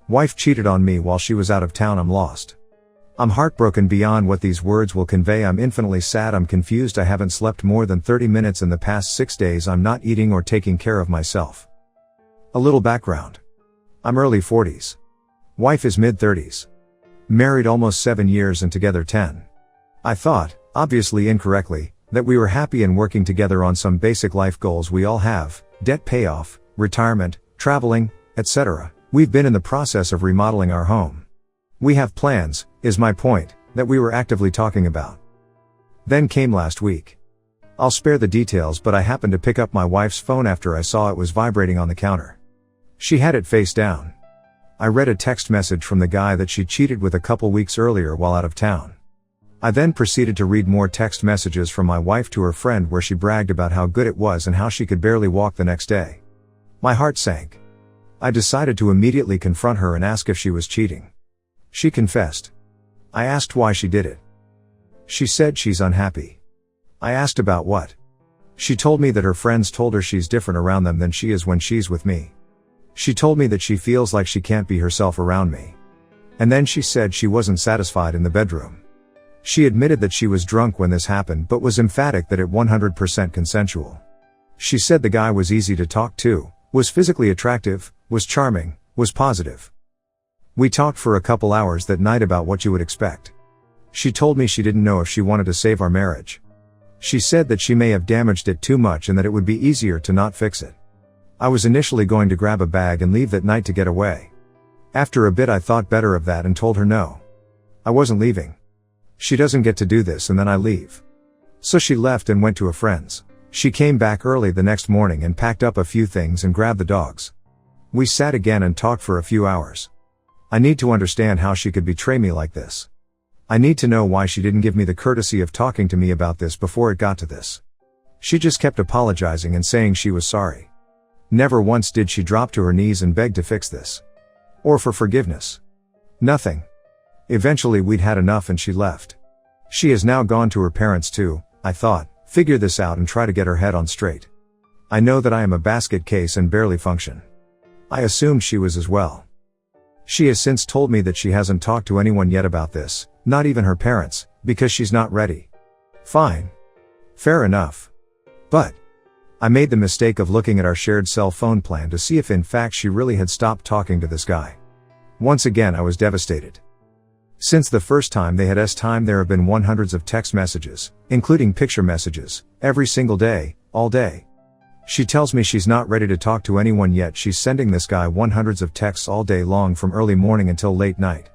Wife cheated on me while she was out of town. I'm lost. I'm heartbroken beyond what these words will convey. I'm infinitely sad. I'm confused. I haven't slept more than 30 minutes in the past 6 days. I'm not eating or taking care of myself. A little background. I'm early 40s. Wife is mid-30s. Married almost 7 years and together 10. I thought, obviously incorrectly, that we were happy and working together on some basic life goals we all have: debt payoff, retirement, traveling, etc. We've been in the process of remodeling our home. We have plans, is my point, that we were actively talking about. Then came last week. I'll spare the details, but I happened to pick up my wife's phone after I saw it was vibrating on the counter. She had it face down. I read a text message from the guy that she cheated with a couple weeks earlier while out of town. I then proceeded to read more text messages from my wife to her friend where she bragged about how good it was and how she could barely walk the next day. My heart sank. I decided to immediately confront her and ask if she was cheating. She confessed. I asked why she did it. She said she's unhappy. I asked about what. She told me that her friends told her she's different around them than she is when she's with me. She told me that she feels like she can't be herself around me. And then she said she wasn't satisfied in the bedroom. She admitted that she was drunk when this happened but was emphatic that it 100% consensual. She said the guy was easy to talk to, was physically attractive, was charming, was positive. We talked for a couple hours that night about what you would expect. She told me she didn't know if she wanted to save our marriage. She said that she may have damaged it too much and that it would be easier to not fix it. I was initially going to grab a bag and leave that night to get away. After a bit I thought better of that and told her no. I wasn't leaving. She doesn't get to do this and then I leave. So she left and went to a friend's. She came back early the next morning and packed up a few things and grabbed the dogs. We sat again and talked for a few hours. I need to understand how she could betray me like this. I need to know why she didn't give me the courtesy of talking to me about this before it got to this. She just kept apologizing and saying she was sorry. Never once did she drop to her knees and beg to fix this. Or for forgiveness. Nothing. Eventually we'd had enough and she left. She has now gone to her parents too, I thought, figure this out and try to get her head on straight. I know that I am a basket case and barely function. I assumed she was as well. She has since told me that she hasn't talked to anyone yet about this, not even her parents, because she's not ready. Fine. Fair enough. But I made the mistake of looking at our shared cell phone plan to see if in fact she really had stopped talking to this guy. Once again I was devastated. Since the first time they had time there have been hundreds of text messages, including picture messages, every single day, all day. She tells me she's not ready to talk to anyone yet. She's sending this guy hundreds of texts all day long from early morning until late night.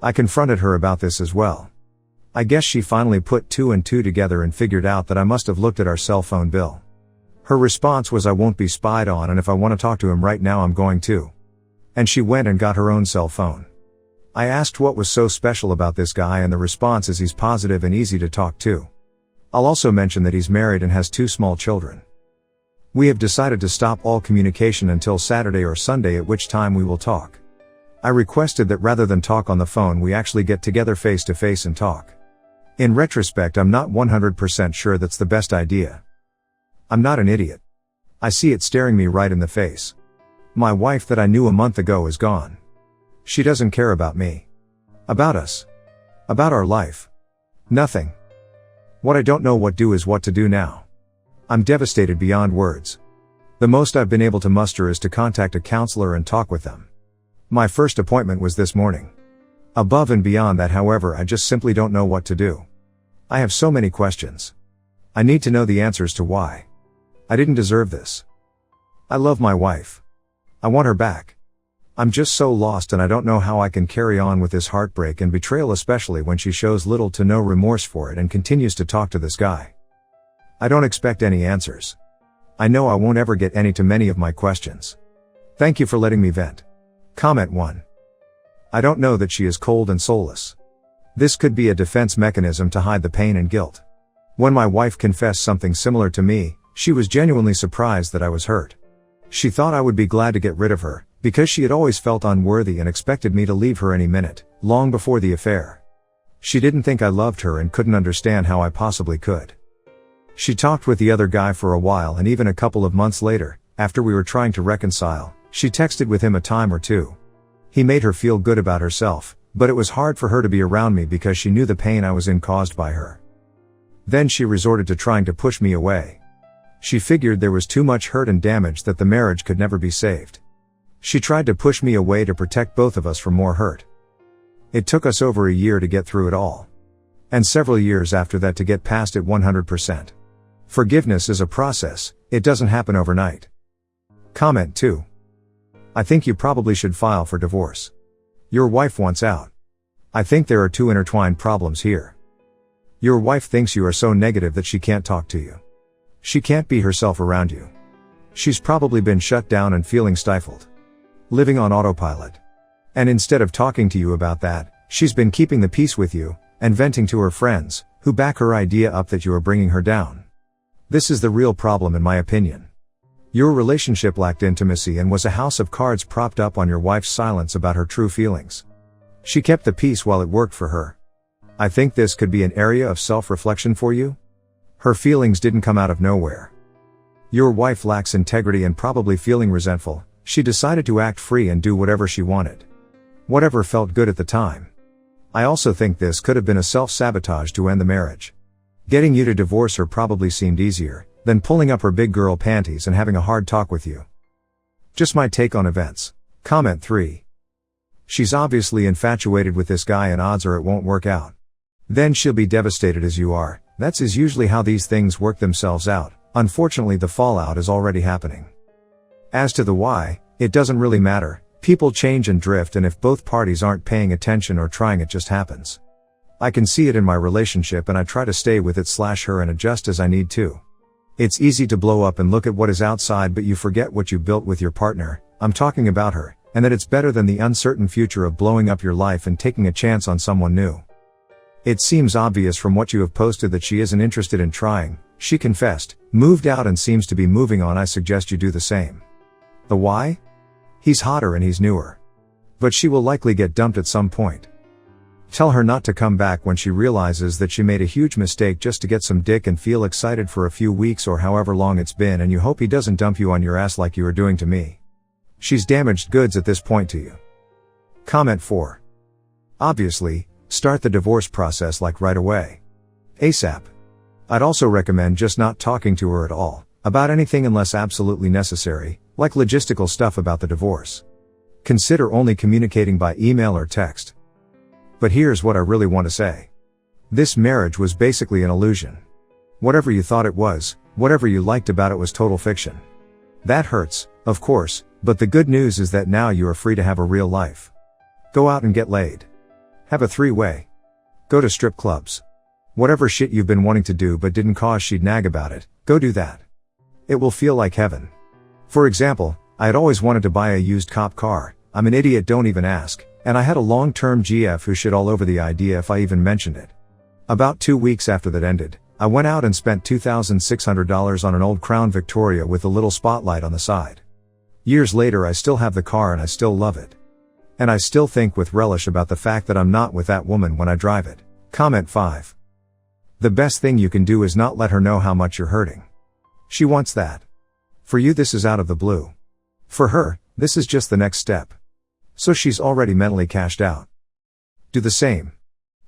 I confronted her about this as well. I guess she finally put 2 and 2 together and figured out that I must have looked at our cell phone bill. Her response was, I won't be spied on, and if I want to talk to him right now I'm going to. And she went and got her own cell phone. I asked what was so special about this guy and the response is he's positive and easy to talk to. I'll also mention that he's married and has 2 small children. We have decided to stop all communication until Saturday or Sunday, at which time we will talk. I requested that rather than talk on the phone we actually get together face to face and talk. In retrospect I'm not 100% sure that's the best idea. I'm not an idiot. I see it staring me right in the face. My wife that I knew a month ago is gone. She doesn't care about me. About us. About our life. Nothing. What I don't know what to do now. I'm devastated beyond words. The most I've been able to muster is to contact a counselor and talk with them. My first appointment was this morning. Above and beyond that, however, I just simply don't know what to do. I have so many questions. I need to know the answers to why. I didn't deserve this. I love my wife. I want her back. I'm just so lost and I don't know how I can carry on with this heartbreak and betrayal, especially when she shows little to no remorse for it and continues to talk to this guy. I don't expect any answers. I know I won't ever get any to many of my questions. Thank you for letting me vent. Comment 1. I don't know that she is cold and soulless. This could be a defense mechanism to hide the pain and guilt. When my wife confessed something similar to me, she was genuinely surprised that I was hurt. She thought I would be glad to get rid of her, because she had always felt unworthy and expected me to leave her any minute, long before the affair. She didn't think I loved her and couldn't understand how I possibly could. She talked with the other guy for a while, and even a couple of months later, after we were trying to reconcile, she texted with him a time or two. He made her feel good about herself, but it was hard for her to be around me because she knew the pain I was in caused by her. Then she resorted to trying to push me away. She figured there was too much hurt and damage that the marriage could never be saved. She tried to push me away to protect both of us from more hurt. It took us over a year to get through it all. And several years after that to get past it 100%. Forgiveness is a process, it doesn't happen overnight. Comment 2. I think you probably should file for divorce. Your wife wants out. I think there are two intertwined problems here. Your wife thinks you are so negative that she can't talk to you. She can't be herself around you. She's probably been shut down and feeling stifled. Living on autopilot. And instead of talking to you about that, she's been keeping the peace with you, and venting to her friends, who back her idea up that you are bringing her down. This is the real problem in my opinion. Your relationship lacked intimacy and was a house of cards propped up on your wife's silence about her true feelings. She kept the peace while it worked for her. I think this could be an area of self-reflection for you. Her feelings didn't come out of nowhere. Your wife lacks integrity and probably feeling resentful, she decided to act free and do whatever she wanted. Whatever felt good at the time. I also think this could have been a self-sabotage to end the marriage. Getting you to divorce her probably seemed easier than pulling up her big girl panties and having a hard talk with you. Just my take on events. Comment 3. She's obviously infatuated with this guy and odds are it won't work out. Then she'll be devastated as you are. That's usually how these things work themselves out. Unfortunately, the fallout is already happening. As to the why, it doesn't really matter. People change and drift, and if both parties aren't paying attention or trying, it just happens. I can see it in my relationship and I try to stay with it/her and adjust as I need to. It's easy to blow up and look at what is outside, but you forget what you built with your partner. I'm talking about her, and that it's better than the uncertain future of blowing up your life and taking a chance on someone new. It seems obvious from what you have posted that she isn't interested in trying. She confessed, moved out and seems to be moving on. I suggest you do the same. The why? He's hotter and he's newer. But she will likely get dumped at some point. Tell her not to come back when she realizes that she made a huge mistake just to get some dick and feel excited for a few weeks or however long it's been, and you hope he doesn't dump you on your ass like you are doing to me. She's damaged goods at this point to you. Comment 4. Obviously, start the divorce process like right away. ASAP. I'd also recommend just not talking to her at all, about anything unless absolutely necessary, like logistical stuff about the divorce. Consider only communicating by email or text. But here's what I really want to say. This marriage was basically an illusion. Whatever you thought it was, whatever you liked about it was total fiction. That hurts, of course, but the good news is that now you are free to have a real life. Go out and get laid. Have a three-way. Go to strip clubs. Whatever shit you've been wanting to do but didn't cause she'd nag about it, go do that. It will feel like heaven. For example, I had always wanted to buy a used cop car. I'm an idiot, don't even ask. And I had a long-term GF who shit all over the idea if I even mentioned it. About 2 weeks after that ended, I went out and spent $2,600 on an old Crown Victoria with a little spotlight on the side. Years later I still have the car and I still love it. And I still think with relish about the fact that I'm not with that woman when I drive it. Comment 5. The best thing you can do is not let her know how much you're hurting. She wants that. For you this is out of the blue. For her, this is just the next step. So she's already mentally cashed out. Do the same.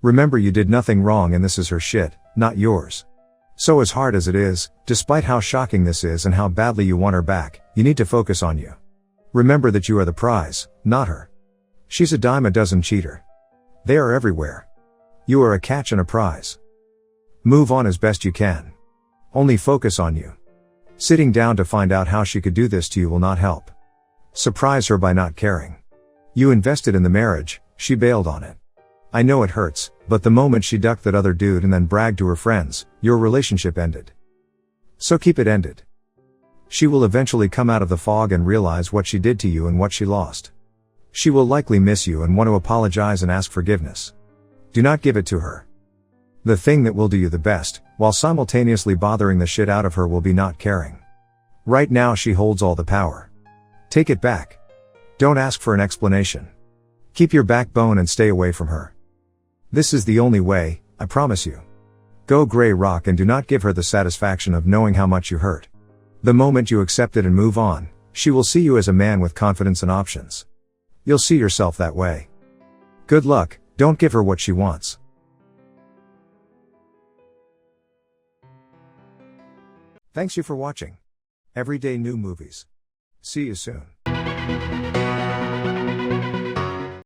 Remember you did nothing wrong and this is her shit, not yours. So as hard as it is, despite how shocking this is and how badly you want her back, you need to focus on you. Remember that you are the prize, not her. She's a dime a dozen cheater. They are everywhere. You are a catch and a prize. Move on as best you can. Only focus on you. Sitting down to find out how she could do this to you will not help. Surprise her by not caring. You invested in the marriage, she bailed on it. I know it hurts, but the moment she ducked that other dude and then bragged to her friends, your relationship ended. So keep it ended. She will eventually come out of the fog and realize what she did to you and what she lost. She will likely miss you and want to apologize and ask forgiveness. Do not give it to her. The thing that will do you the best, while simultaneously bothering the shit out of her, will be not caring. Right now she holds all the power. Take it back. Don't ask for an explanation. Keep your backbone and stay away from her. This is the only way, I promise you. Go gray rock and do not give her the satisfaction of knowing how much you hurt. The moment you accept it and move on, she will see you as a man with confidence and options. You'll see yourself that way. Good luck, don't give her what she wants. Thanks you for watching. Everyday new movies. See you soon.